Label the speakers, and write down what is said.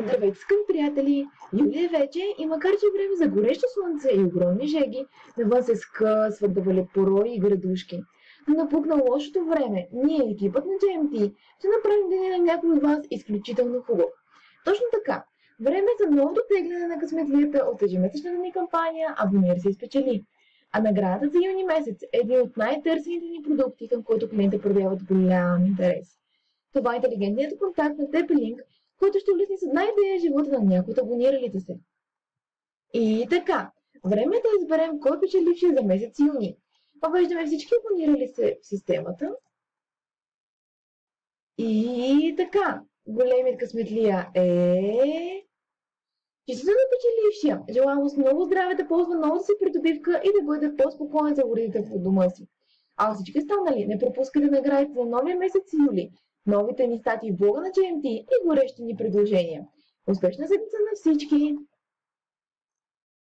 Speaker 1: Здравейте, скъпи приятели! Юли е вече и макар че е време за горещо слънце и огромни жеги, навън се скъсват да валят порои и градушки. Но напукна лошото време, ние, екипът на GMT, ще направим деня на някой от вас изключително хубав. Точно така, време е за новото тегляне на късметлията от ежемесечната ни кампания "Абонира се и спечели". А наградата за юни месец е един от най-търсените ни продукти, към който клиентите проявяват голям интерес. Това е интелигентният контакт на TP-Link, който ще улесни с една идея живота на някои от абониралите се. И така, време е да изберем кой печеливши за месец юни. Въвеждаме всички абонирали се в системата. И така, големият късметлия е... Честито на печелившия! Желая му с много здраве да ползва новата си придобивка и да бъде по-спокоен за уредите в дома си. А всички станали, не пропускайте наградите за новия месец юли, новите ни статии в блога на GMT и горещи ни предложения. Успешна седмица на всички!